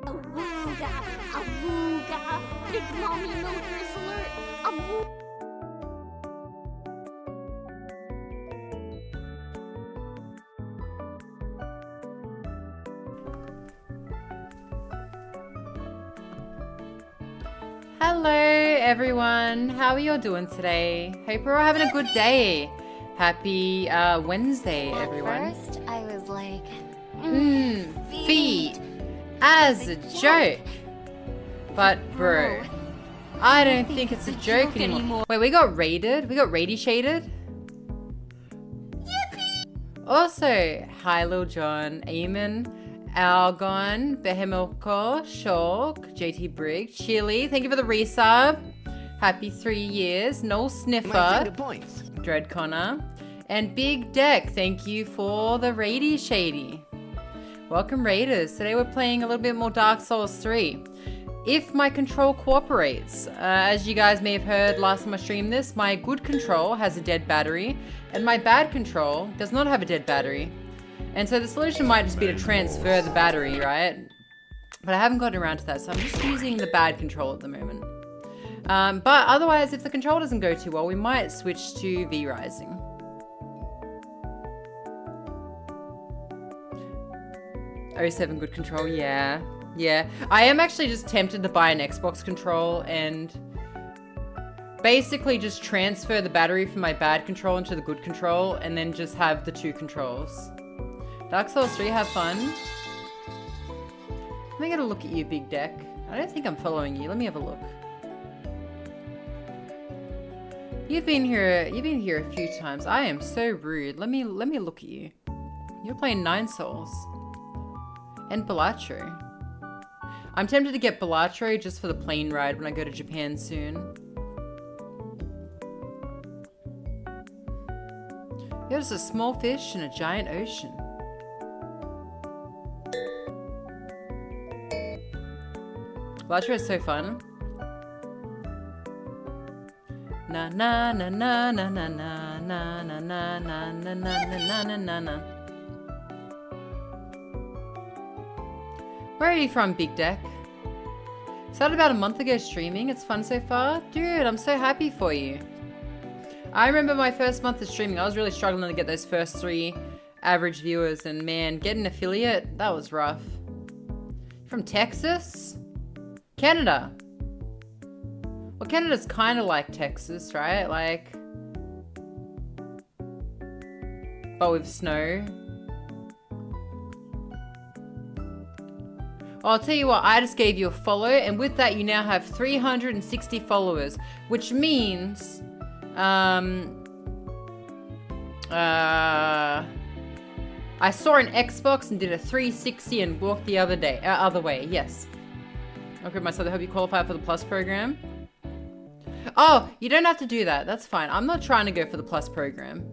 Awooga, awooga, big mommy milkers alert, awooga. Hello everyone, how are you all doing today? Hope you're all having a good day. Happy Wednesday, everyone. At first, I was like, Feet as a joke. But bro, I don't think it's a joke anymore. Wait, we got raided? We got radi-shaded? Yippee! Also, hi Lil John, Eamon, Algon, Behemilko, Shulk, JT Brigg, Chili, thank you for the resub. Happy 3 years. Noel Sniffer, Dread Connor, and Big Deck, thank you for the Rady Shady. Welcome Raiders. Today we're playing a little bit more Dark Souls 3. If my control cooperates, as you guys may have heard last time I streamed this, my good control has a dead battery, and my bad control does not have a dead battery. And so the solution might just be to transfer the battery, right? But I haven't gotten around to that, so I'm just using the bad control at the moment. But otherwise, if the control doesn't go too well, we might switch to V-Rising. Oh7 good control, yeah. Yeah. I am actually just tempted to buy an Xbox control and basically just transfer the battery from my bad control into the good control and then just have the two controls. Dark Souls 3, have fun. Let me get a look at you, Big Deck. I don't think I'm following you. Let me have a look. You've been here a few times. I am so rude. Let me look at you. You're playing Nine Souls. And Balatro. I'm tempted to get Balatro just for the plane ride when I go to Japan soon. You're just a small fish in a giant ocean. Balatro is so fun. Na na na na na na na na na na na na na na na na. Where are you from, Big Deck? Started about a month ago streaming. It's fun so far. Dude, I'm so happy for you. I remember my first month of streaming. I was really struggling to get those first 3 average viewers. And man, getting an affiliate, that was rough. From Texas? Canada. Well, Canada's kind of like Texas, right? Like, but with snow. Well, I'll tell you what, I just gave you a follow, and with that you now have 360 followers, which means, I saw an Xbox and did a 360 and walked the other way, yes. Okay, myself, I hope you qualify for the Plus program. Oh, you don't have to do that, that's fine. I'm not trying to go for the Plus program.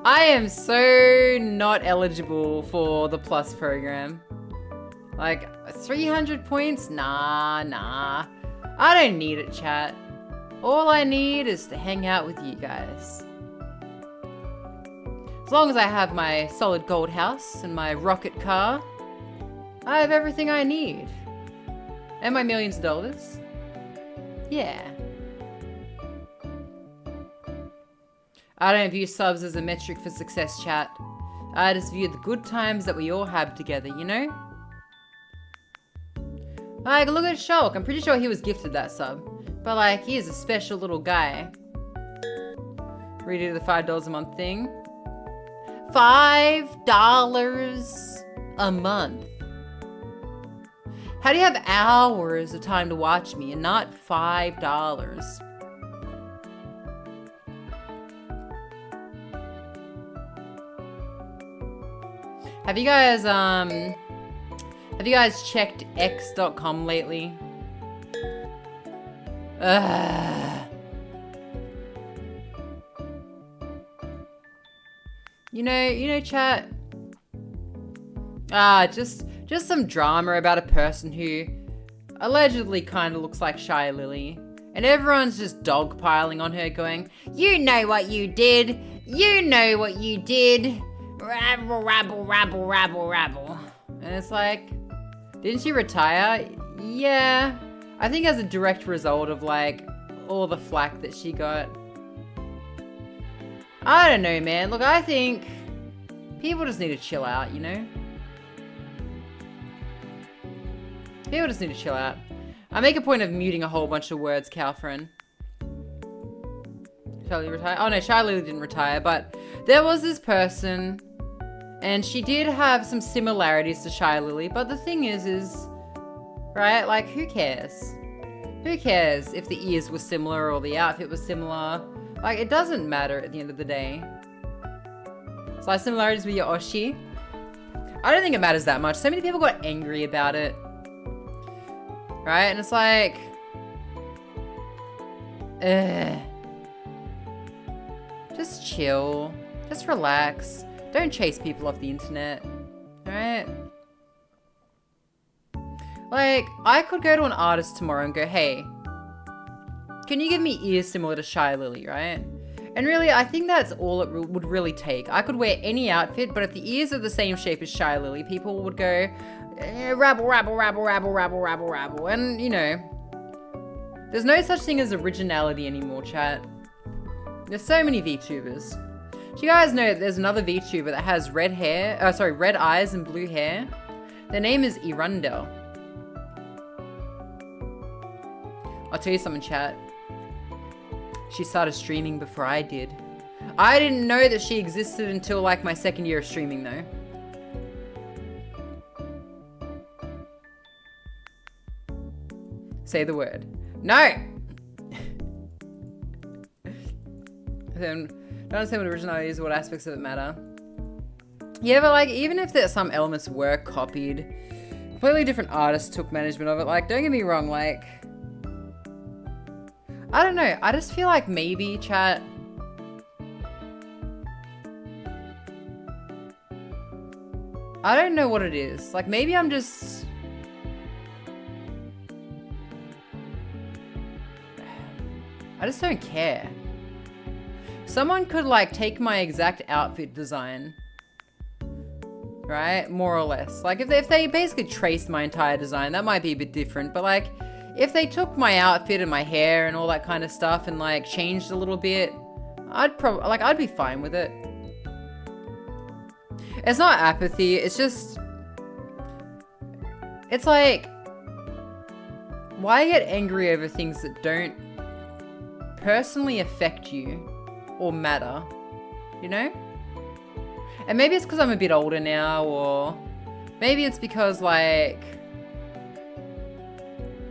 I am so not eligible for the Plus program. Like, 300 points? Nah. I don't need it, chat. All I need is to hang out with you guys. As long as I have my solid gold house and my rocket car, I have everything I need. And my millions of dollars. Yeah. I don't view subs as a metric for success, chat. I just view the good times that we all have together, you know? Like, look at Shulk. I'm pretty sure he was gifted that sub. But, like, he is a special little guy. Redo the $5 a month thing. $5 a month. How do you have hours of time to watch me and not $5? Have you guys checked x.com lately? You know, chat. Just some drama about a person who allegedly kind of looks like Shy Lily. And everyone's just dogpiling on her going, you know what you did. You know what you did. Rabble, rabble, rabble, rabble, rabble. And it's like, didn't she retire? Yeah. I think as a direct result of like all the flack that she got. I don't know, man. Look, I think people just need to chill out, you know? People just need to chill out. I make a point of muting a whole bunch of words, Calfrin. Charlie retired? Oh no, Charlie didn't retire, but there was this person, and she did have some similarities to Shy Lily, but the thing is, right, like, who cares? Who cares if the ears were similar or the outfit was similar? Like, it doesn't matter at the end of the day. Slight similarities with your Oshi. I don't think it matters that much. So many people got angry about it. Right? And it's like, just chill. Just relax. Don't chase people off the internet. Alright? Like, I could go to an artist tomorrow and go, hey, can you give me ears similar to Shy Lily, right? And really, I think that's all it would really take. I could wear any outfit, but if the ears are the same shape as Shy Lily, people would go, rabble, rabble, rabble, rabble, rabble, rabble, rabble. And, you know, there's no such thing as originality anymore, chat. There's so many VTubers. Do you guys know that there's another VTuber that has red eyes and blue hair? Their name is Irundel. I'll tell you something, chat. She started streaming before I did. I didn't know that she existed until like my second year of streaming though. Say the word. No! Then, don't understand what originality is or what aspects of it matter. Yeah, but like, even if there's some elements were copied, completely different artists took management of it. Like, don't get me wrong, like, I don't know. I just feel like maybe, chat, I don't know what it is. Like, maybe I'm just, I just don't care. Someone could like take my exact outfit design, right? More or less. Like if they basically traced my entire design, that might be a bit different. But like if they took my outfit and my hair and all that kind of stuff and like changed a little bit, I'd be fine with it. It's not apathy. It's just, it's like, why get angry over things that don't personally affect you or matter, you know? And maybe it's because I'm a bit older now, or maybe it's because like,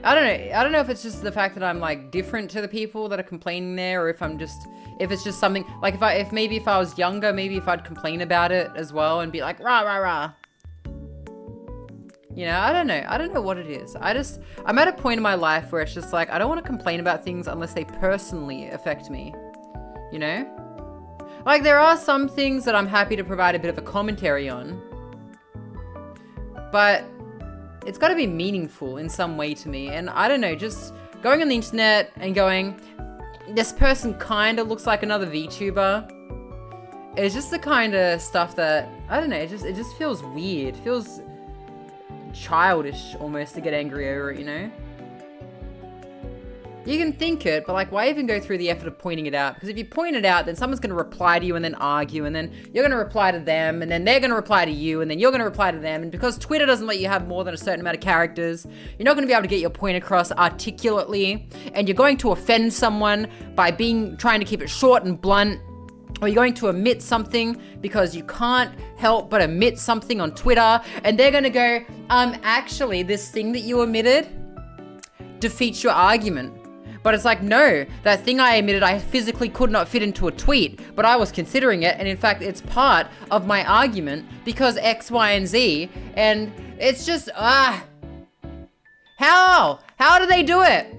I don't know if it's just the fact that I'm like different to the people that are complaining there, or if it's just something like if I was younger, maybe if I'd complain about it as well and be like rah rah rah. You know, I don't know what it is. I'm at a point in my life where it's just like I don't want to complain about things unless they personally affect me. You know? Like there are some things that I'm happy to provide a bit of a commentary on, but it's got to be meaningful in some way to me. And I don't know, just going on the internet and going, this person kind of looks like another VTuber. It's just the kind of stuff that, I don't know, it just feels weird. It feels childish almost to get angry over it, you know? You can think it, but like, why even go through the effort of pointing it out? Because if you point it out, then someone's going to reply to you and then argue, and then you're going to reply to them, and then they're going to reply to you, and then you're going to reply to them. And because Twitter doesn't let you have more than a certain amount of characters, you're not going to be able to get your point across articulately, and you're going to offend someone by trying to keep it short and blunt, or you're going to omit something because you can't help but omit something on Twitter, and they're going to go, actually, this thing that you omitted defeats your argument. But it's like, no, that thing I omitted, I physically could not fit into a tweet, but I was considering it, and in fact, it's part of my argument because X, Y, and Z, and it's just, how? How do they do it?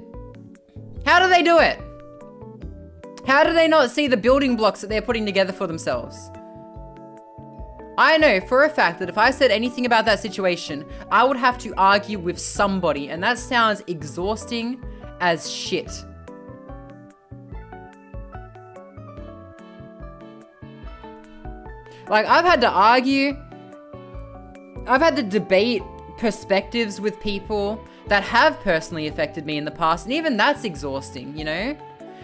How do they do it? How do they not see the building blocks that they're putting together for themselves? I know for a fact that if I said anything about that situation, I would have to argue with somebody, and that sounds exhausting as shit. Like, I've had to argue, I've had to debate perspectives with people that have personally affected me in the past, and even that's exhausting, you know?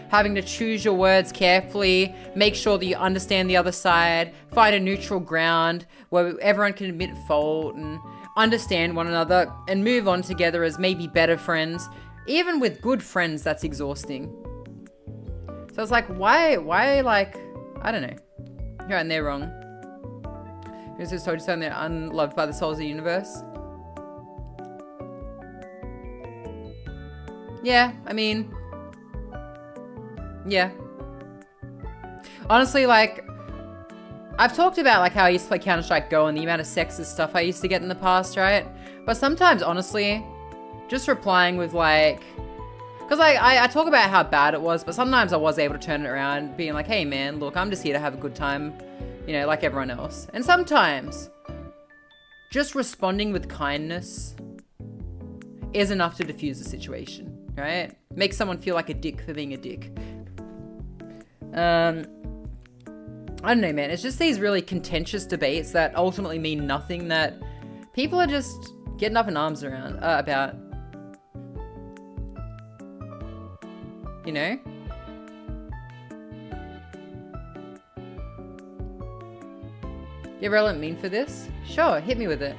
Having to choose your words carefully, make sure that you understand the other side, find a neutral ground where everyone can admit fault and understand one another and move on together as maybe better friends. Even with good friends, that's exhausting. So it's like, why, like, I don't know. You're right and they're wrong. Who's just told you something they're unloved by the souls of the universe? Yeah, I mean, yeah. Honestly, like, I've talked about like how I used to play Counter-Strike Go and the amount of sexist stuff I used to get in the past, right? But sometimes, honestly, just replying with like, because I talk about how bad it was, but sometimes I was able to turn it around, being like, hey man, look, I'm just here to have a good time, you know, like everyone else. And sometimes, just responding with kindness is enough to diffuse the situation. Right? Make someone feel like a dick for being a dick. I don't know, man. It's just these really contentious debates that ultimately mean nothing, that people are just getting up in arms around about. You know? You have a relevant meme for this? Sure, hit me with it.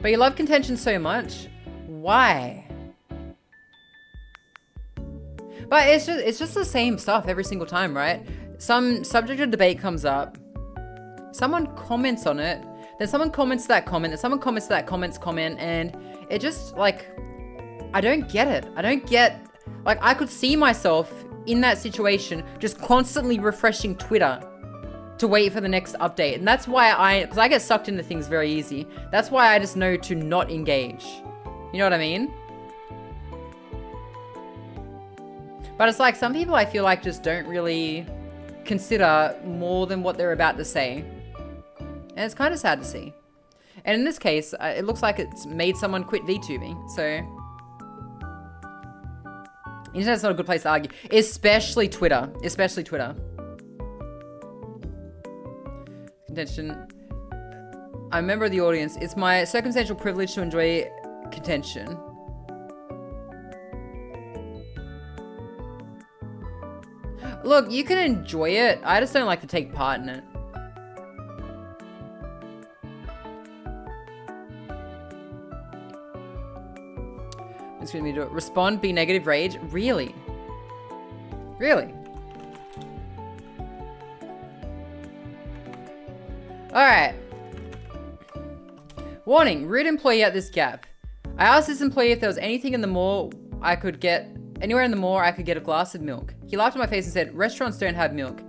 But you love contention so much. Why? But it's just the same stuff every single time, right? Some subject of debate comes up. Someone comments on it. Then someone comments to that comment. Then someone comments to that comment. And it just, like, I don't get it. I don't get, like, I could see myself in that situation just constantly refreshing Twitter to wait for the next update. And that's why because I get sucked into things very easy. That's why I just know to not engage. You know what I mean? But it's like some people I feel like just don't really consider more than what they're about to say. And it's kind of sad to see. And in this case, it looks like it's made someone quit VTubing. So, internet's not a good place to argue. Especially Twitter. Especially Twitter. Contention. I'm a member of the audience. It's my circumstantial privilege to enjoy contention. Look, you can enjoy it. I just don't like to take part in it. It's going to be do it. Respond, be negative, rage. Really? Really? Alright. Warning, rude employee at this Gap. I asked this employee if there was anything in the mall I could get, anywhere in the mall I could get a glass of milk. He laughed in my face and said, restaurants don't have milk.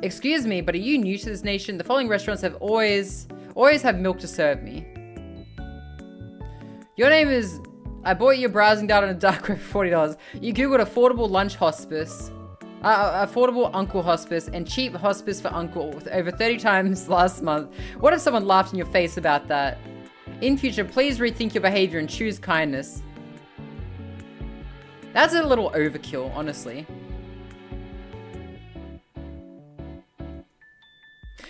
Excuse me, but are you new to this nation? The following restaurants have always have milk to serve me. Your name is, I bought your browsing data on a dark web for $40. You googled affordable lunch hospice. Affordable uncle hospice and cheap hospice for uncle with over 30 times last month. What if someone laughed in your face about that? In future, please rethink your behavior and choose kindness. That's a little overkill, honestly.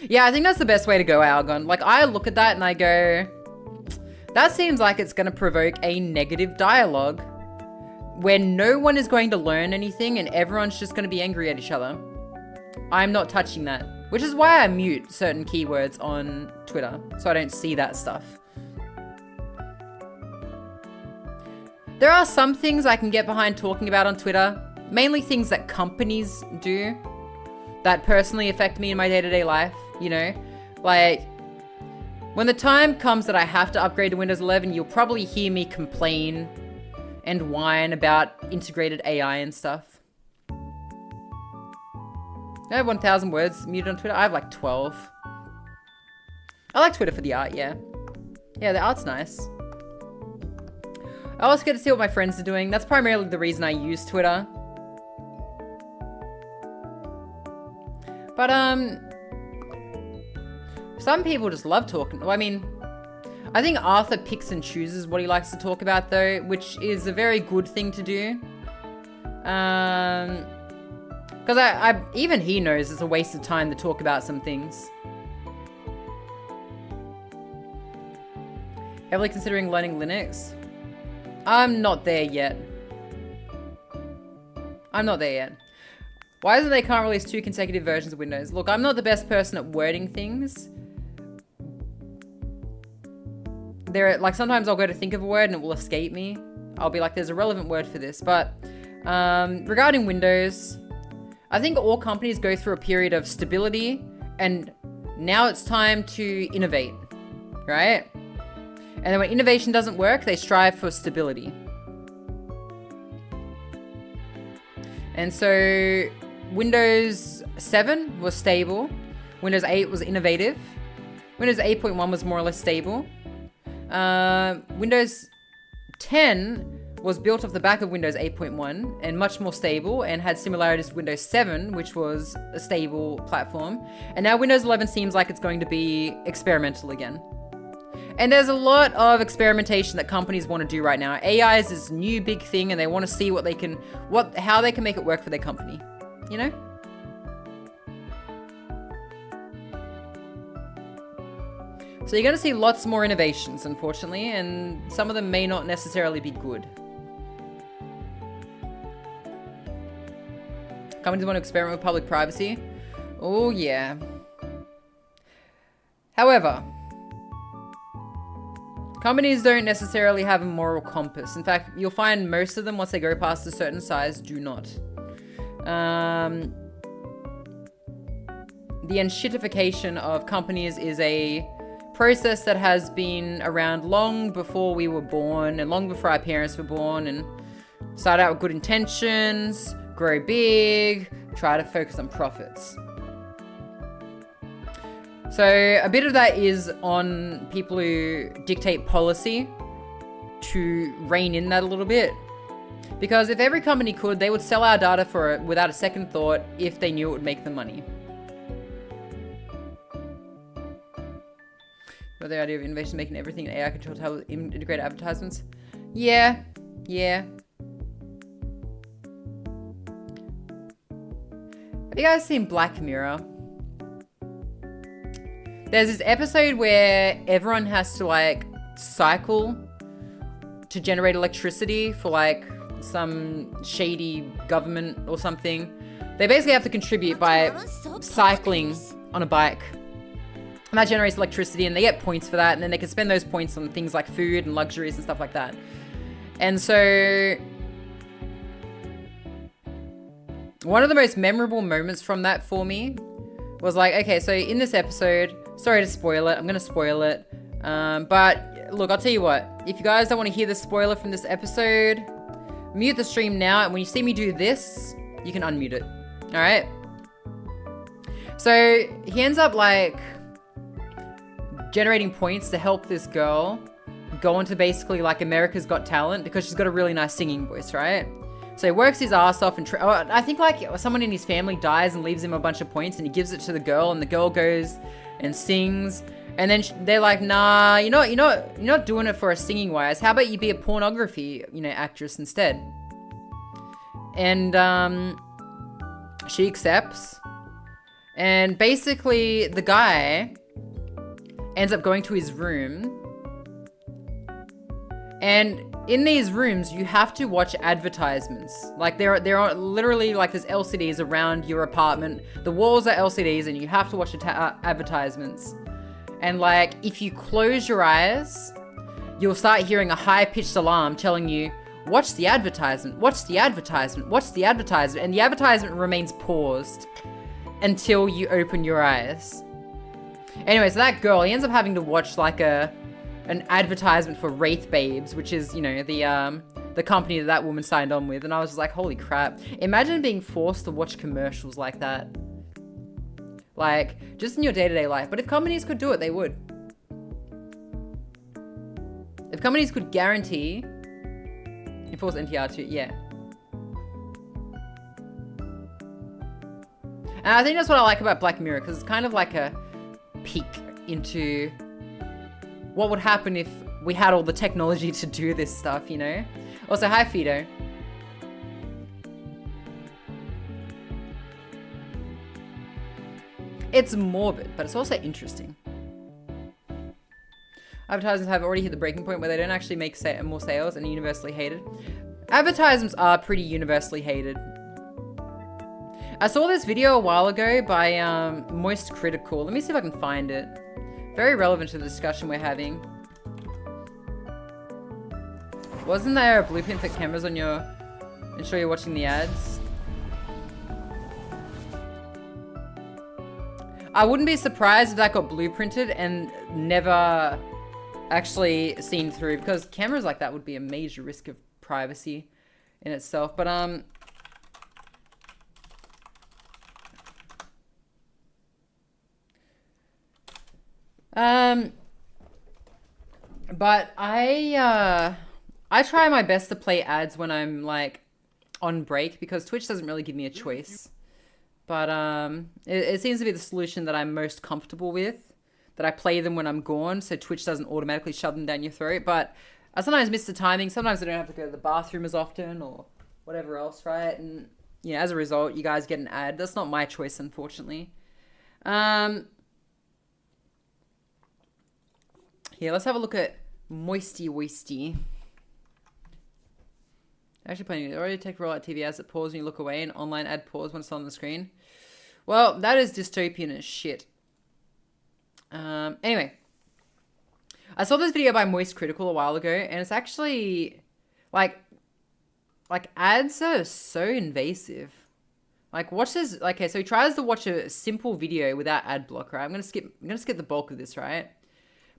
Yeah, I think that's the best way to go, Algon. Like, I look at that and I go, that seems like it's going to provoke a negative dialogue where no one is going to learn anything and everyone's just going to be angry at each other. I'm not touching that, which is why I mute certain keywords on Twitter, so I don't see that stuff. There are some things I can get behind talking about on Twitter, mainly things that companies do that personally affect me in my day-to-day life, you know? Like, when the time comes that I have to upgrade to Windows 11, you'll probably hear me complain and whine about integrated AI and stuff. I have 1,000 words muted on Twitter. I have like 12. I like Twitter for the art, yeah. Yeah, the art's nice. I also get to see what my friends are doing. That's primarily the reason I use Twitter. But, some people just love talking. Well, I mean, I think Arthur picks and chooses what he likes to talk about, though, which is a very good thing to do. Because I even he knows it's a waste of time to talk about some things. Heavily considering learning Linux? I'm not there yet. I'm not there yet. Why is it they can't release 2 consecutive versions of Windows? Look, I'm not the best person at wording things. Like, sometimes I'll go to think of a word and it will escape me. I'll be like, there's a relevant word for this. But regarding Windows, I think all companies go through a period of stability, and now it's time to innovate, right? And then when innovation doesn't work, they strive for stability. And so Windows 7 was stable. Windows 8 was innovative. Windows 8.1 was more or less stable. Windows 10 was built off the back of Windows 8.1 and much more stable and had similarities to Windows 7, which was a stable platform. And now Windows 11 seems like it's going to be experimental again. And there's a lot of experimentation that companies want to do right now. AI is this new big thing, and they want to see how they can make it work for their company, you know? So you're going to see lots more innovations, unfortunately, and some of them may not necessarily be good. Companies want to experiment with public privacy. Oh, yeah. However, companies don't necessarily have a moral compass. In fact, you'll find most of them, once they go past a certain size, do not. The enshittification of companies is a process that has been around long before we were born and long before our parents were born, and start out with good intentions, grow big, try to focus on profits. So a bit of that is on people who dictate policy to rein in that a little bit. Because if every company could, they would sell our data for it without a second thought if they knew it would make them money. But the idea of innovation making everything AI controlled, how integrate advertisements? Yeah. Have you guys seen Black Mirror? There's this episode where everyone has to like cycle to generate electricity for like some shady government or something. They basically have to contribute by cycling on a bike. And that generates electricity, and they get points for that, and then they can spend those points on things like food and luxuries and stuff like that. And so one of the most memorable moments from that for me was like, okay, so in this episode, sorry to spoil it, I'm going to spoil it. But look, I'll tell you what, if you guys don't want to hear the spoiler from this episode, mute the stream now, and when you see me do this, you can unmute it. All right? So he ends up like generating points to help this girl go into basically like America's Got Talent because she's got a really nice singing voice, right? So he works his ass off and I think like someone in his family dies and leaves him a bunch of points, and he gives it to the girl, and the girl goes and sings, and then they're like, nah, you're not doing it for a singing wise. How about you be a pornography, actress instead? And she accepts, and basically the guy ends up going to his room, and in these rooms you have to watch advertisements. Like there are literally like there's LCDs around your apartment. The walls are LCDs, and you have to watch advertisements. And like if you close your eyes, you'll start hearing a high-pitched alarm telling you, watch the advertisement, watch the advertisement, watch the advertisement, and the advertisement remains paused until you open your eyes. Anyway, so that girl, he ends up having to watch like an advertisement for Wraith Babes, which is, the company that woman signed on with. And I was just like, holy crap. Imagine being forced to watch commercials like that. Like, just in your day-to-day life. But if companies could do it, they would. If companies could guarantee enforce NTR too, yeah. And I think that's what I like about Black Mirror, because it's kind of like a peek into what would happen if we had all the technology to do this stuff, Also, hi, Fido. It's morbid, but it's also interesting. Advertisements have already hit the breaking point where they don't actually make more sales and are universally hated. Advertisements are pretty universally hated. I saw this video a while ago by Moist Critical. Let me see if I can find it. Very relevant to the discussion we're having. Wasn't there a blueprint for cameras on your... Ensure you're watching the ads? I wouldn't be surprised if that got blueprinted and never actually seen through, because cameras like that would be a major risk of privacy in itself. But I try my best to play ads when I'm like on break, because Twitch doesn't really give me a choice. But it seems to be the solution that I'm most comfortable with, that I play them when I'm gone, so Twitch doesn't automatically shove them down your throat. But I sometimes miss the timing. Sometimes I don't have to go to the bathroom as often or whatever else, right? And yeah, as a result, you guys get an ad. That's not my choice, unfortunately. Here, let's have a look at Moisty Woisty. Actually playing it. Already detect rollout TV ads that pause when you look away and online ad pause when it's on the screen. Well, that is dystopian as shit. Anyway. I saw this video by Moist Critical a while ago, and it's actually like ads are so invasive. Like, watch this. Okay, so he tries to watch a simple video without ad block, right? I'm gonna skip the bulk of this, right?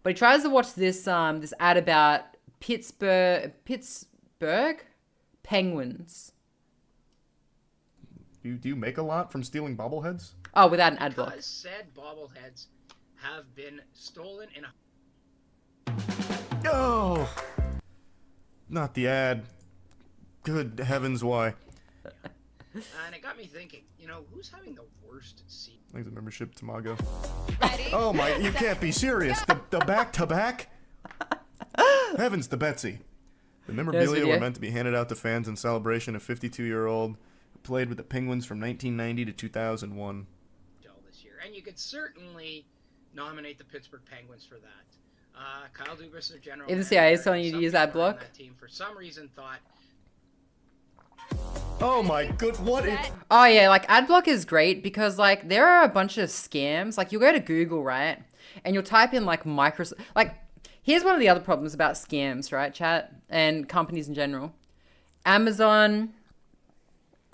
But he tries to watch this this ad about Pittsburgh Penguins. Do you make a lot from stealing bobbleheads? Oh, without an ad block. Because said bobbleheads have been stolen in a... Oh! Not the ad. Good heavens, why? And it got me thinking, you know, who's having the worst seat? Like the membership to Mago. Ready? Oh my, you can't be serious. The back-to-back? Heavens to Betsy. The memorabilia were meant to be handed out to fans in celebration of 52-year-old who played with the Penguins from 1990 to 2001. This year. And you could certainly nominate the Pittsburgh Penguins for that. Kyle Dubas, their general If the manager, CIA is telling you to some use ad people around block? that team for some reason thought... Oh my good, what is... Oh yeah, like ad block is great because like there are a bunch of scams. Like you'll go to Google, right? And you'll type in like Microsoft, like here's one of the other problems about scams, right, chat, and companies in general. Amazon,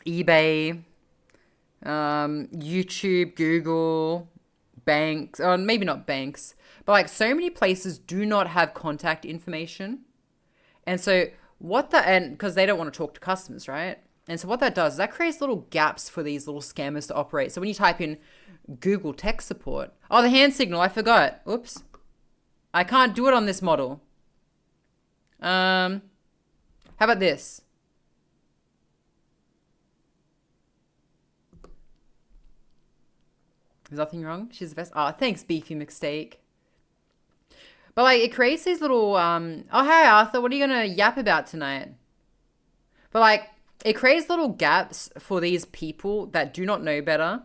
eBay, YouTube, Google, banks, or maybe not banks, but like so many places do not have contact information. And so because they don't want to talk to customers, right? And so what that does is that creates little gaps for these little scammers to operate. So when you type in Google tech support, oh, the hand signal, I forgot. Oops. I can't do it on this model. How about this? There's nothing wrong. She's the best. Oh, thanks, Beefy Mistake. But like, it creates these little, oh, hey, Arthur, what are you going to yap about tonight? But like, it creates little gaps for these people that do not know better,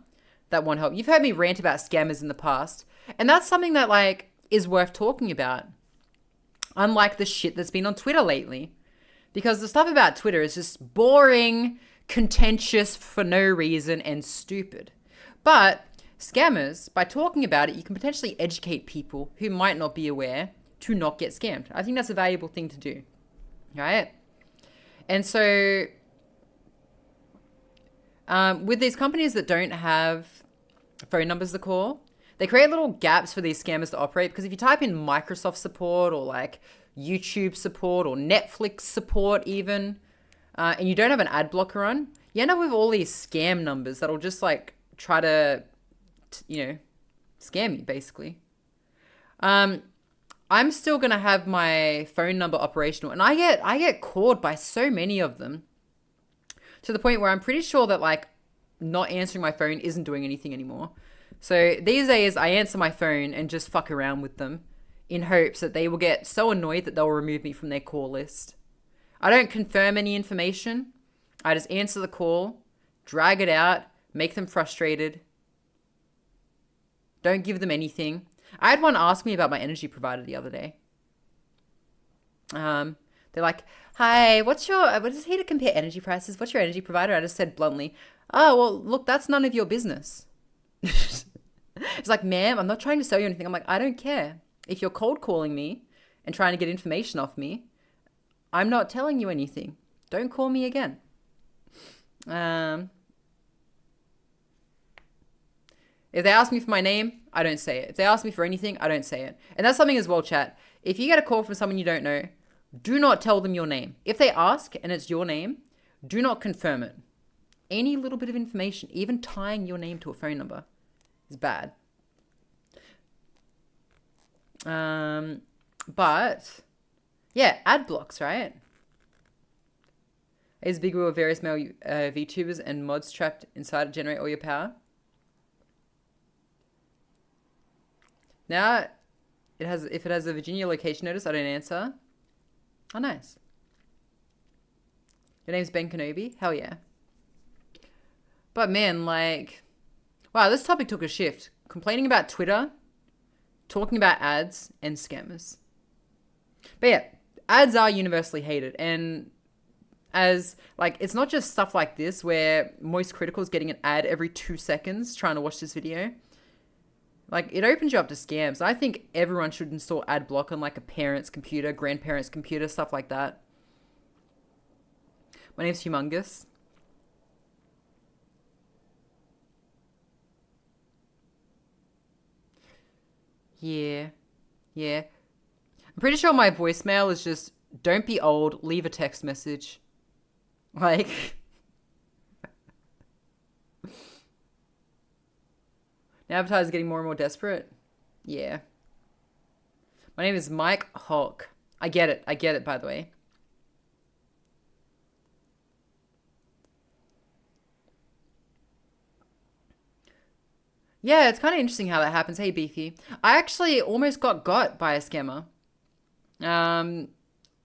that want help. You've heard me rant about scammers in the past. And that's something that like is worth talking about. Unlike the shit that's been on Twitter lately. Because the stuff about Twitter is just boring, contentious for no reason, and stupid. But scammers, by talking about it, you can potentially educate people who might not be aware to not get scammed. I think that's a valuable thing to do. Right? And so, with these companies that don't have phone numbers to call, they create little gaps for these scammers to operate. Because if you type in Microsoft support or like YouTube support or Netflix support even, and you don't have an ad blocker on, you end up with all these scam numbers that'll just like try to scam you basically. I'm still going to have my phone number operational, and I get called by so many of them to the point where I'm pretty sure that like not answering my phone isn't doing anything anymore. So these days I answer my phone and just fuck around with them in hopes that they will get so annoyed that they'll remove me from their call list. I don't confirm any information. I just answer the call, drag it out, make them frustrated, Don't give them anything. I had one ask me about my energy provider the other day. They're like, hi, what is here to compare energy prices? What's your energy provider? I just said bluntly, oh, well, look, that's none of your business. It's like, ma'am, I'm not trying to sell you anything. I'm like, I don't care. If you're cold calling me and trying to get information off me, I'm not telling you anything. Don't call me again. If they ask me for my name, I don't say it. If they ask me for anything, I don't say it. And that's something as well, chat. If you get a call from someone you don't know, do not tell them your name. If they ask and it's your name, do not confirm it. Any little bit of information, even tying your name to a phone number, is bad. But yeah, ad blocks, right? Is Big Wheel of various male VTubers and mods trapped inside to generate all your power? Now, if it has a Virginia location notice, I don't answer. Oh, nice. Your name's Ben Kenobi? Hell yeah. But man, like, wow, this topic took a shift. Complaining about Twitter, talking about ads, and scammers. But yeah, ads are universally hated. And as, like, it's not just stuff like this where Moist Critical is getting an ad every 2 seconds trying to watch this video. Like, it opens you up to scams. I think everyone should install ad block on, like, a parent's computer, grandparent's computer, stuff like that. My name's Humongous. Yeah. Yeah. I'm pretty sure my voicemail is just, don't be old, leave a text message. Like... Now advertisers getting more and more desperate. Yeah. My name is Mike Hawk. I get it, by the way. Yeah, it's kind of interesting how that happens. Hey, Beefy. I actually almost got by a scammer. I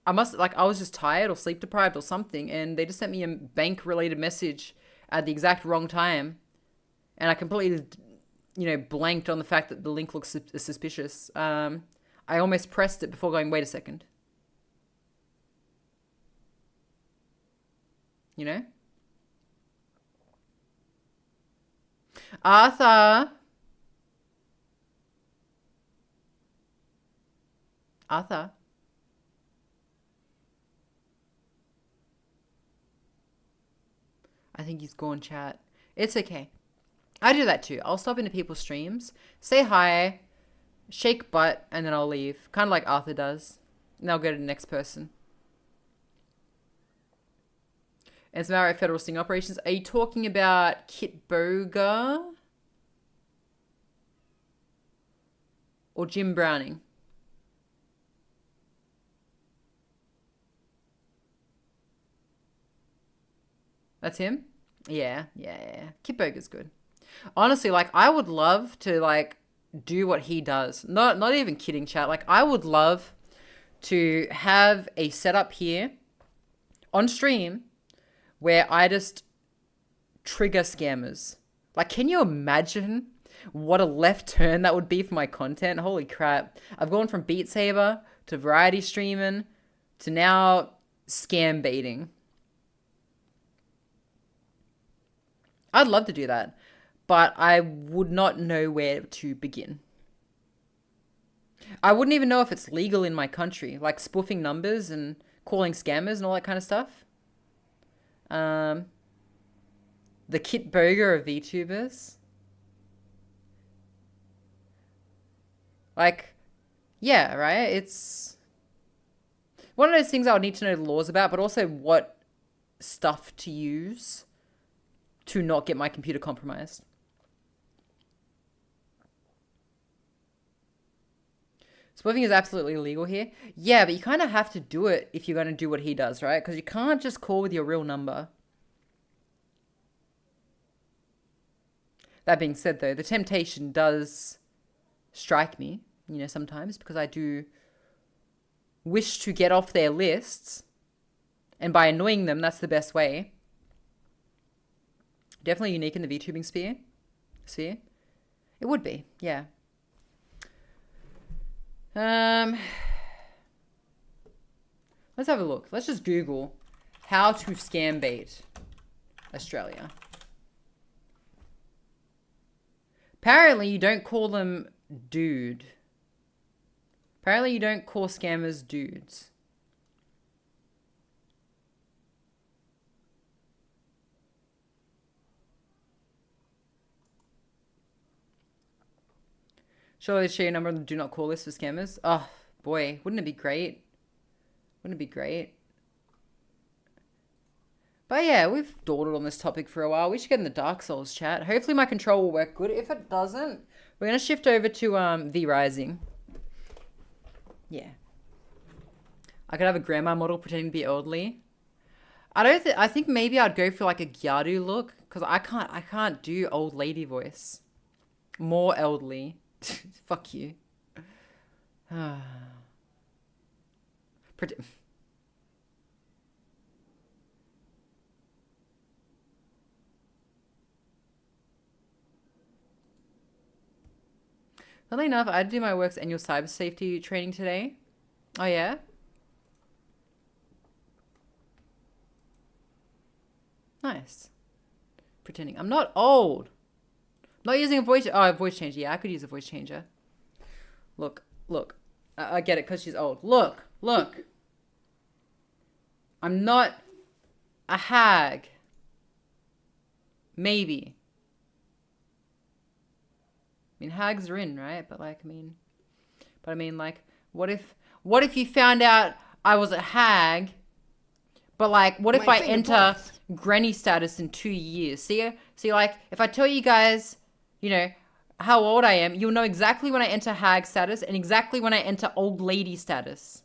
was just tired or sleep deprived or something, and they just sent me a bank-related message at the exact wrong time. And I completely... blanked on the fact that the link looks suspicious. I almost pressed it before going, wait a second. You know? Arthur. I think he's gone, chat. It's okay. I do that too. I'll stop into people's streams, say hi, shake butt, and then I'll leave. Kind of like Arthur does. And I'll go to the next person. And some outright federal sting operations. Are you talking about Kitboga? Or Jim Browning? That's him? Yeah. Kitboga's good. Honestly, like, I would love to, like, do what he does. Not even kidding, chat. Like, I would love to have a setup here on stream where I just trigger scammers. Like, can you imagine what a left turn that would be for my content? Holy crap. I've gone from Beat Saber to variety streaming to now scam baiting. I'd love to do that. But I would not know where to begin. I wouldn't even know if it's legal in my country, like spoofing numbers and calling scammers and all that kind of stuff. The Kitboga of VTubers. Like, yeah, right? It's one of those things I would need to know the laws about, but also what stuff to use to not get my computer compromised. Spoofing is absolutely illegal here. Yeah, but you kind of have to do it if you're going to do what he does, right? Because you can't just call with your real number. That being said, though, the temptation does strike me, sometimes, because I do wish to get off their lists. And by annoying them, that's the best way. Definitely unique in the VTubing sphere. It would be, yeah. Let's have a look. Let's just Google how to scam bait Australia. Apparently, you don't call them dude. Apparently, you don't call scammers dudes. Surely share your number on the do not call list for scammers. Oh, boy. Wouldn't it be great? Wouldn't it be great? But yeah, we've dawdled on this topic for a while. We should get in the Dark Souls chat. Hopefully my control will work good. If it doesn't, we're going to shift over to V Rising. Yeah. I could have a grandma model pretending to be elderly. I think maybe I'd go for like a Gyadu look. Because I can't do old lady voice. More elderly. Fuck you. Funnily enough, I had to do my work's annual cyber safety training today. Oh yeah? Nice. Pretending. I'm not old. Not using a voice... Oh, a voice changer. Yeah, I could use a voice changer. Look. I get it because she's old. Look. I'm not a hag. Maybe. I mean, hags are in, right? But like, I mean, like, what if you found out I was a hag? But like, what if I enter granny status in 2 years? See, like, if I tell you guys, you know, how old I am, you'll know exactly when I enter hag status and exactly when I enter old lady status.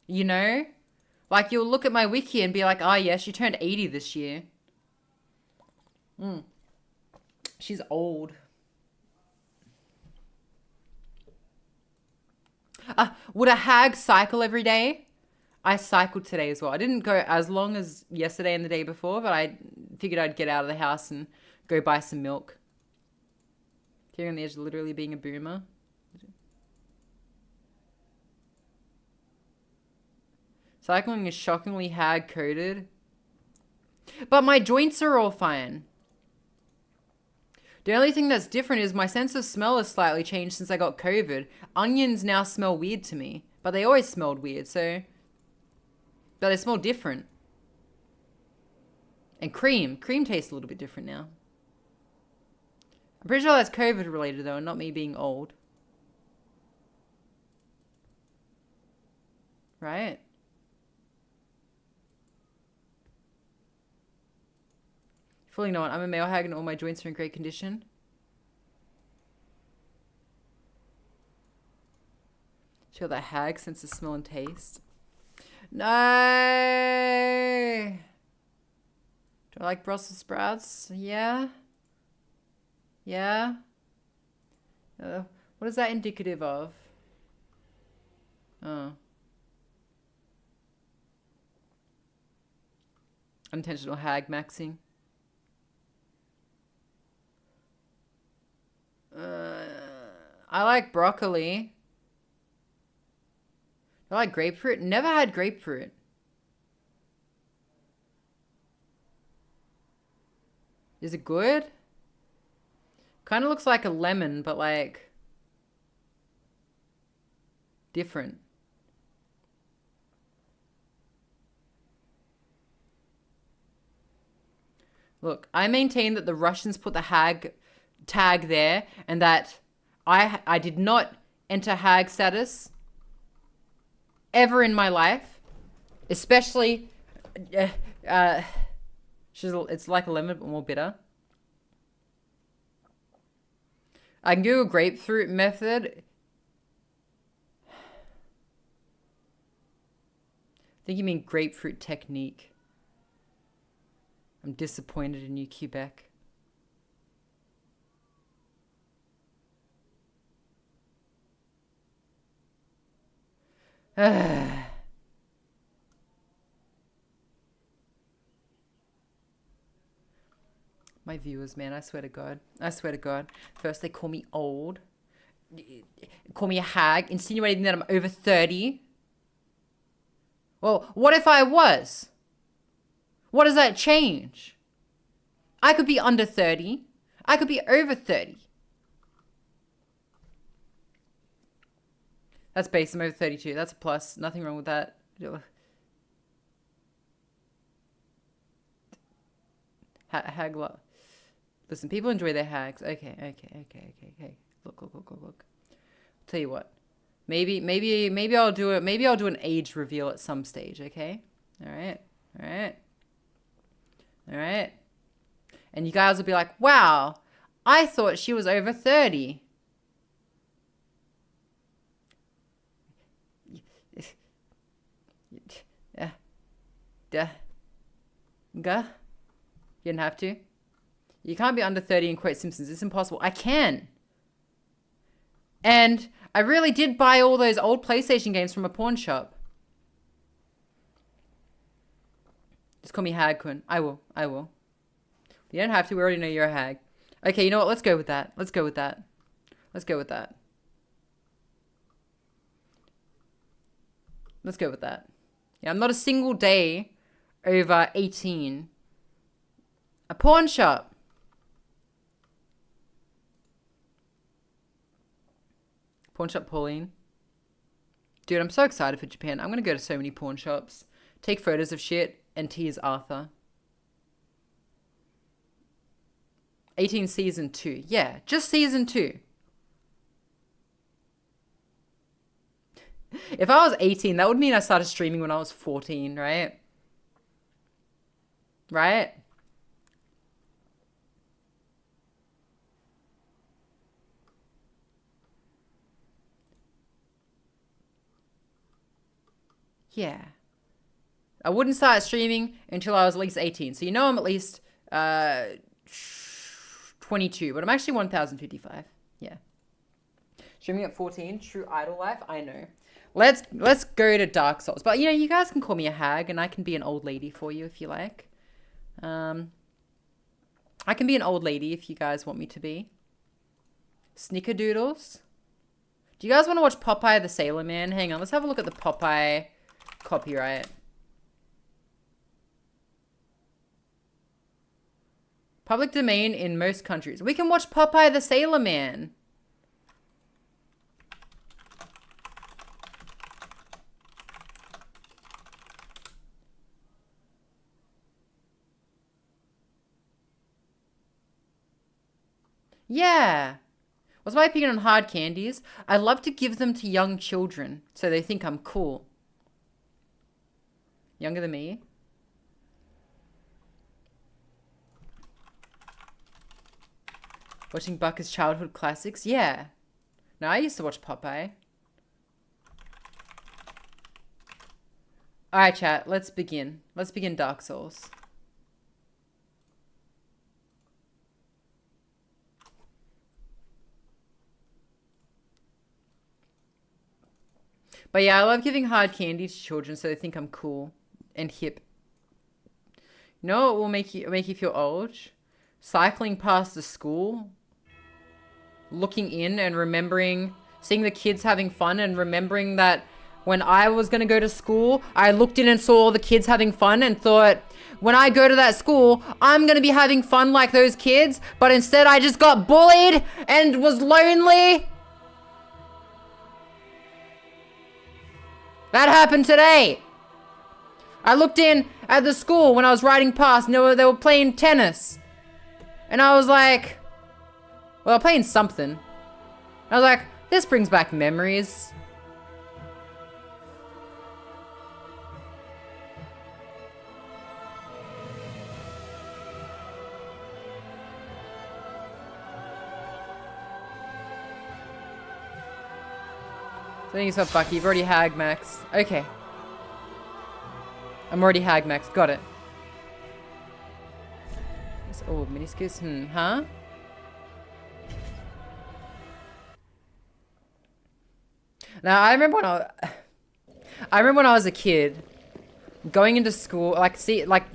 You know? Like, you'll look at my wiki and be like, oh, yeah, she turned 80 this year. She's old. Would a hag cycle every day? I cycled today as well. I didn't go as long as yesterday and the day before, but I figured I'd get out of the house and go buy some milk. Here on the edge of literally being a boomer. Cycling is shockingly hag-coded. But my joints are all fine. The only thing that's different is my sense of smell has slightly changed since I got COVID. Onions now smell weird to me. But they always smelled weird, so... But they smell different. And cream. Cream tastes a little bit different now. I'm pretty sure that's COVID related though, and not me being old. Right? Fully know it. I'm a male hag and all my joints are in great condition. She got that hag sense of smell and taste. No! Do I like Brussels sprouts? Yeah? Yeah? What is that indicative of? Oh. Unintentional hag maxing. I like broccoli. I like grapefruit. Never had grapefruit. Is it good? Kind of looks like a lemon, but like different. Look, I maintain that the Russians put the hag tag there and that I did not enter hag status ever in my life, especially it's like a lemon but more bitter. I can do a grapefruit method. I think you mean grapefruit technique. I'm disappointed in you, Quebec. I, My viewers, man, I swear to God. I swear to God. First they call me old. Call me a hag, insinuating that I'm over 30. Well, what if I was? What does that change? I could be under 30. I could be over 30. That's base. I'm over 32. That's a plus. Nothing wrong with that. Hag. Listen, people enjoy their hags. Okay. Look. Tell you what. Maybe I'll do it. Maybe I'll do an age reveal at some stage. Okay. All right. And you guys will be like, wow, I thought she was over 30. You didn't have to. You can't be under 30 and quote Simpsons. It's impossible. I can. And I really did buy all those old PlayStation games from a pawn shop. Just call me Hag-kun. I will. You don't have to. We already know you're a hag. Okay, you know what? Let's go with that. Yeah, I'm not a single day over 18. A pawn shop. Pawn shop Pauline. Dude, I'm so excited for Japan. I'm going to go to so many pawn shops. Take photos of shit and tease Arthur. 18 season 2. Yeah, just season 2. If I was 18, that would mean I started streaming when I was 14, right? Right? Yeah. I wouldn't start streaming until I was at least 18. So you know I'm at least 22, but I'm actually 1055. Yeah. Streaming at 14, true idol life, I know. Let's go to Dark Souls. But you know, you guys can call me a hag and I can be an old lady for you if you like. I can be an old lady if you guys want me to be. Snickerdoodles. Do you guys want to watch Popeye the Sailor Man? Hang on, let's have a look at the Popeye copyright. Public domain in most countries. We can watch Popeye the Sailor Man. Yeah. What's my opinion on hard candies? I love to give them to young children so they think I'm cool. Younger than me? Watching Bucker's childhood classics? Yeah. No, I used to watch Popeye. Alright, chat. Let's begin. Let's begin Dark Souls. But yeah, I love giving hard candy to children so they think I'm cool and hip. You know what will make you feel old? Cycling past the school, looking in and remembering, seeing the kids having fun and remembering that when I was going to go to school, I looked in and saw all the kids having fun and thought, when I go to that school, I'm going to be having fun like those kids, but instead I just got bullied and was lonely. That happened today. I looked in at the school when I was riding past and they were playing tennis. And I was like, well, playing something. I was like, this brings back memories. Thank you so much, Bucky. You've already hag maxed. Okay. I'm already hag maxed. Got it. Oh, meniscus. Huh? Now, I remember when I was a kid, going into school, like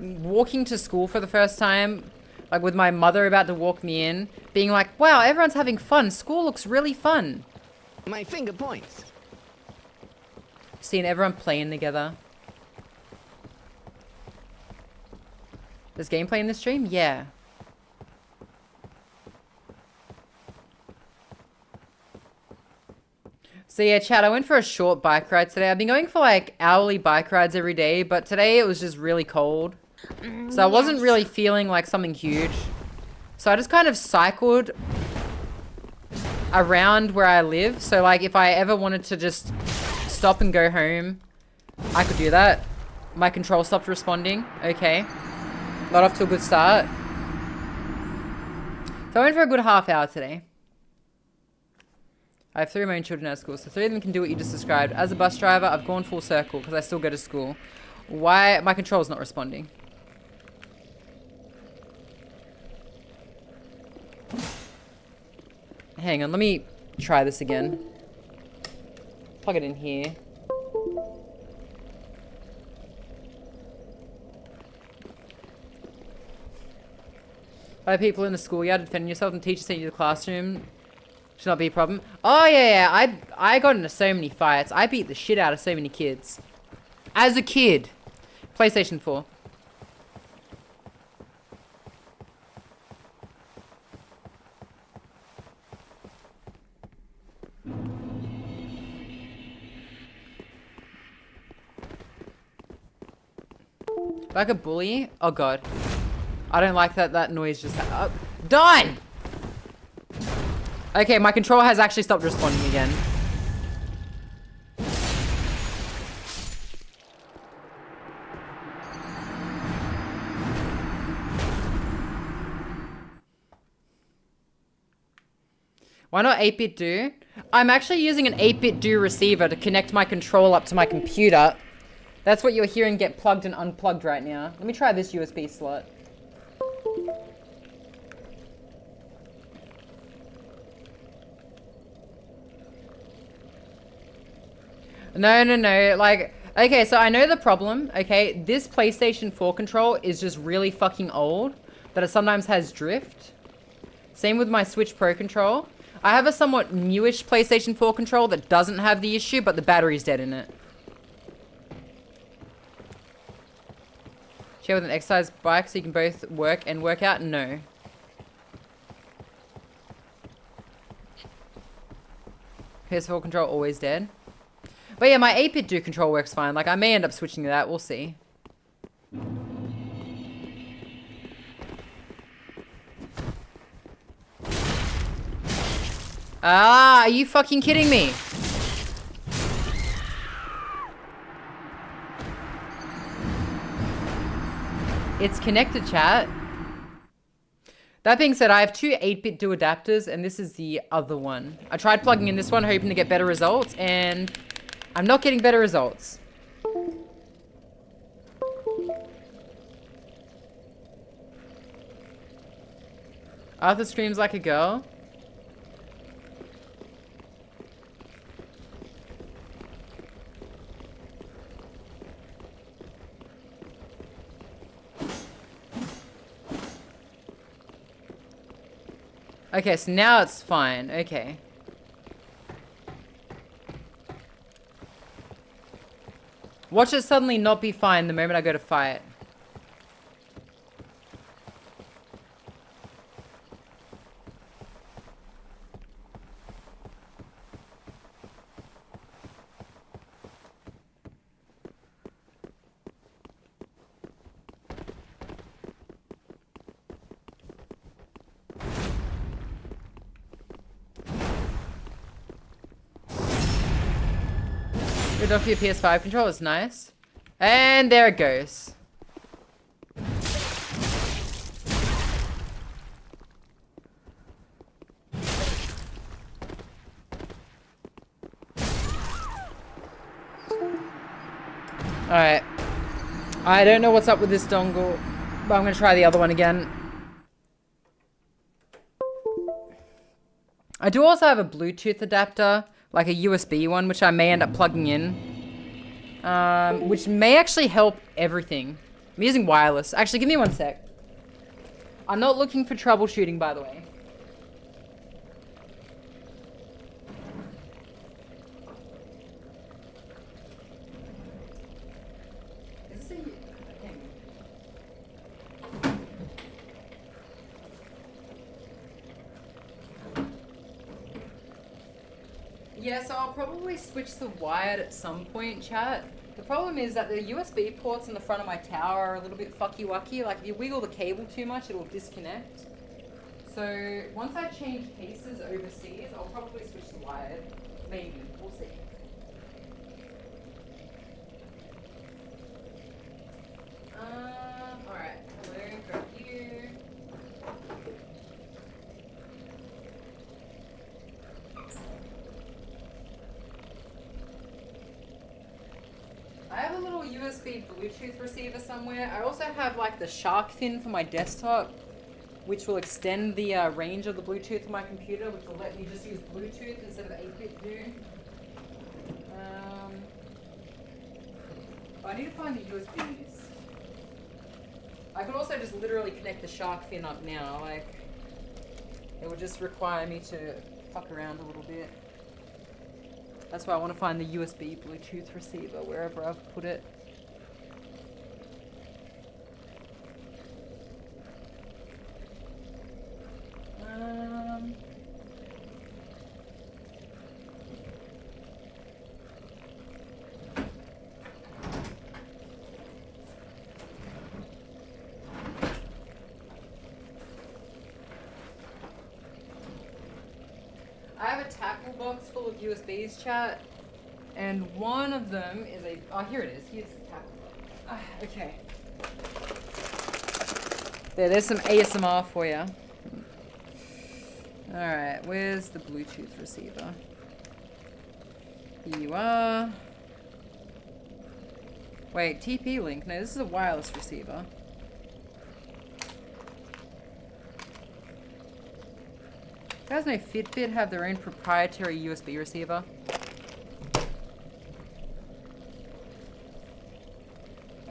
walking to school for the first time, Like with my mother about to walk me in, being like, wow, everyone's having fun. School looks really fun. My finger points. Seeing everyone playing together. There's gameplay in the stream? Yeah. So yeah, chat, I went for a short bike ride today. I've been going for like hourly bike rides every day, but today it was just really cold. So I wasn't really feeling like something huge. So I just kind of cycled around where I live. So like if I ever wanted to just stop and go home, I could do that. My control stopped responding. Okay. Got off to a good start. So I went for a good half hour today. I have 3 of my own children at school, so 3 of them can do what you just described. As a bus driver, I've gone full circle because I still go to school. Why? My control's not responding. Hang on, let me try this again. Plug it in here. By people in the schoolyard defending yourself and teachers sending you to the classroom should not be a problem. Oh yeah, I got into so many fights. I beat the shit out of so many kids. As a kid. PlayStation 4. Like a bully? Oh god. I don't like that noise just done! Okay, my controller has actually stopped responding again. Why not 8-bit do? I'm actually using an 8-bit do receiver to connect my control up to my computer. That's what you're hearing get plugged and unplugged right now. Let me try this USB slot. No. Like, okay, so I know the problem, okay? This PlayStation 4 control is just really fucking old, that it sometimes has drift. Same with my Switch Pro control. I have a somewhat newish PlayStation 4 control that doesn't have the issue, but the battery's dead in it. Share with an exercise bike so you can both work and work out? No. PS4 control always dead. But yeah, my 8-bit do control works fine. Like, I may end up switching to that. We'll see. Ah, are you fucking kidding me? It's connected, chat. That being said, I have 2 8-bit do adapters, and this is the other one. I tried plugging in this one, hoping to get better results, and I'm not getting better results. Arthur screams like a girl. Okay, so now it's fine. Okay. Watch it suddenly not be fine the moment I go to fight. Good off your PS5 control is nice. And there it goes. Alright. I don't know what's up with this dongle, but I'm gonna try the other one again. I do also have a Bluetooth adapter, like a USB one, which I may end up plugging in. Which may actually help everything. I'm using wireless. Actually, give me one sec. I'm not looking for troubleshooting, by the way. Is this a... Okay. Yeah, so I'll probably switch the wired at some point, chat. The problem is that the USB ports in the front of my tower are a little bit fucky-wucky. Like, if you wiggle the cable too much, it'll disconnect. So, once I change cases overseas, I'll probably switch the wired. Maybe. We'll see. Alright. Hello, got you. I have a little USB Bluetooth receiver somewhere. I also have like the shark fin for my desktop, which will extend the range of the Bluetooth of my computer, which will let me just use Bluetooth instead of 8-bit do. I need to find the USBs. I could also just literally connect the shark fin up now. Like, it would just require me to fuck around a little bit. That's why I want to find the USB Bluetooth receiver wherever I've put it. I have a tackle box full of USBs, chat, and one of them is a... Oh, here it is. Here's the tackle box. Okay. There's some ASMR for you. Alright, where's the Bluetooth receiver? Here you are. Wait, TP-Link? No, this is a wireless receiver. Does no Fitbit have their own proprietary USB receiver?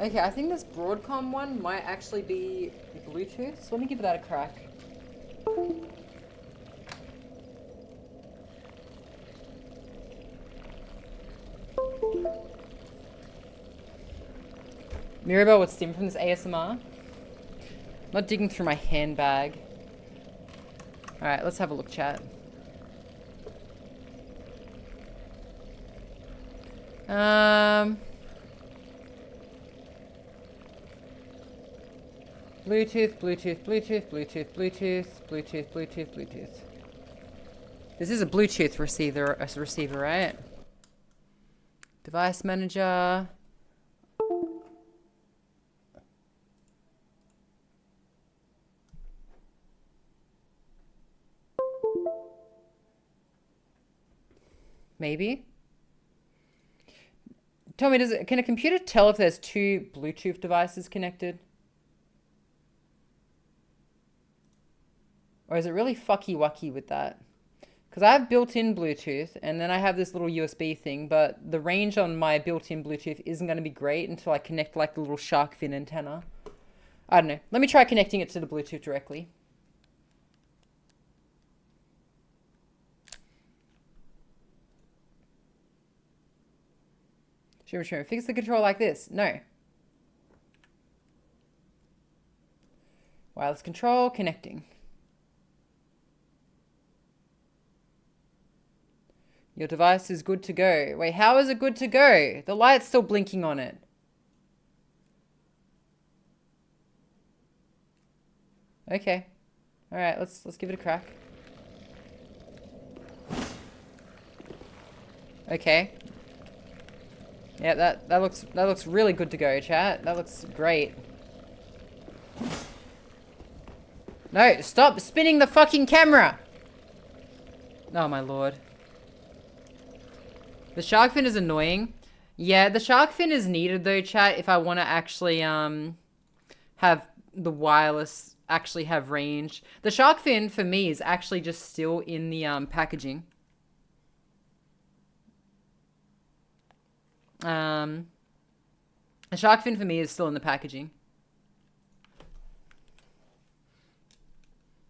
Okay, I think this Broadcom one might actually be Bluetooth, so let me give that a crack. Mirabelle would stim from this ASMR. I'm not digging through my handbag. Alright, let's have a look, chat. Bluetooth, Bluetooth, Bluetooth, Bluetooth, Bluetooth, Bluetooth, Bluetooth, Bluetooth. This is a Bluetooth receiver, right? Device manager. Maybe. Tell me, can a computer tell if there's two Bluetooth devices connected? Or is it really fucky-wucky with that? Because I have built-in Bluetooth, and then I have this little USB thing, but the range on my built-in Bluetooth isn't going to be great until I connect like the little shark fin antenna. I don't know. Let me try connecting it to the Bluetooth directly. Sure. Fix the control like this. No. Wireless control, connecting. Your device is good to go. Wait, how is it good to go? The light's still blinking on it. Okay. Alright, let's give it a crack. Okay. Yeah, that looks really good to go, chat. That looks great. No, stop spinning the fucking camera! Oh my lord. The shark fin is annoying. Yeah, the shark fin is needed though, chat, if I want to actually have the wireless actually have range. The shark fin for me is actually just still in the packaging. The shark fin for me is still in the packaging.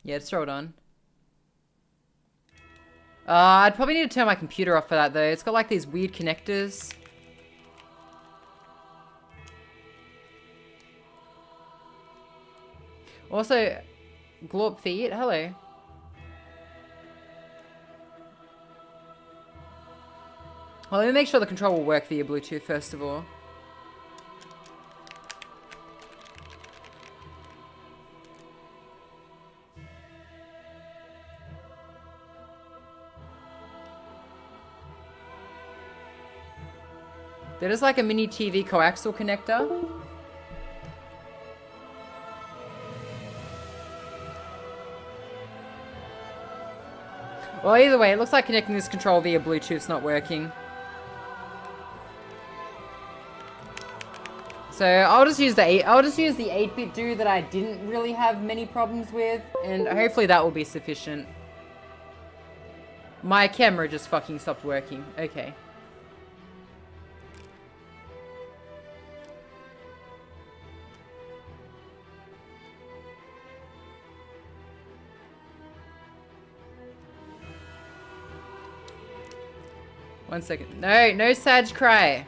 Yeah, just throw it on. I'd probably need to turn my computer off for that, though. It's got, like, these weird connectors. Also, Glorp Feet, hello. Well, let me make sure the control will work via Bluetooth, first of all. There is like a mini TV coaxial connector. Well, either way, it looks like connecting this control via Bluetooth's not working. So I'll just use the 8-bit do that I didn't really have many problems with, and hopefully that will be sufficient. My camera just fucking stopped working. Okay. One second. No Sag cry.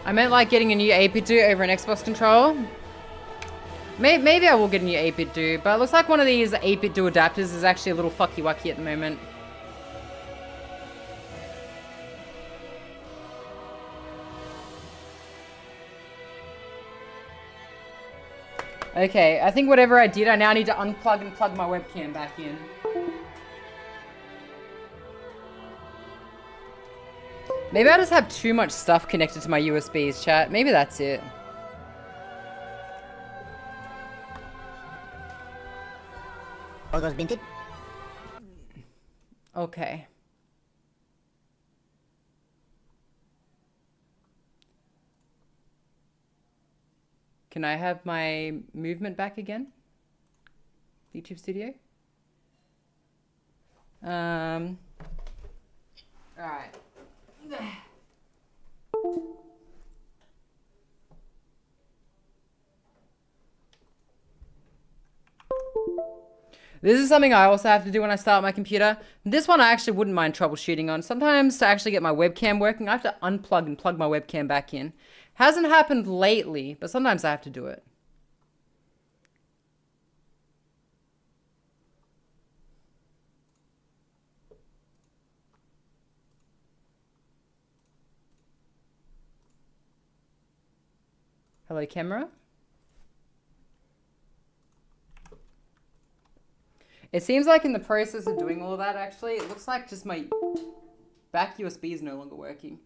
I meant like getting a new 8-bit do over an Xbox controller. Maybe I will get a new 8-bit do, but it looks like one of these 8-bit do adapters is actually a little fucky wucky at the moment. Okay, I think whatever I did, I now need to unplug and plug my webcam back in. Maybe I just have too much stuff connected to my USBs, chat. Maybe that's it. All goes binted. Okay. Can I have my movement back again? YouTube Studio? Alright. This is something I also have to do when I start my computer. This one I actually wouldn't mind troubleshooting on. Sometimes to actually get my webcam working, I have to unplug and plug my webcam back in. Hasn't happened lately, but sometimes I have to do it. Hello, camera. It seems like in the process of doing all of that, actually, it looks like just my back USB is no longer working.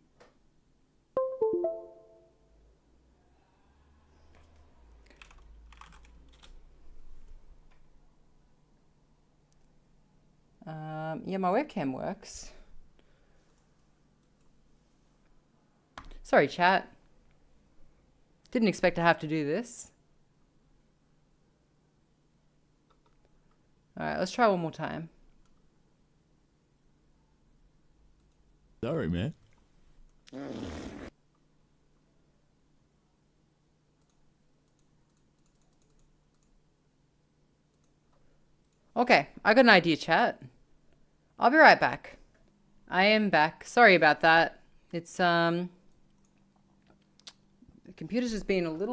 Yeah, my webcam works. Sorry, chat. Didn't expect to have to do this. Alright, let's try one more time. Sorry, man. Okay, I got an idea, chat. I'll be right back. I am back. Sorry about that. It's, the computer's just being a little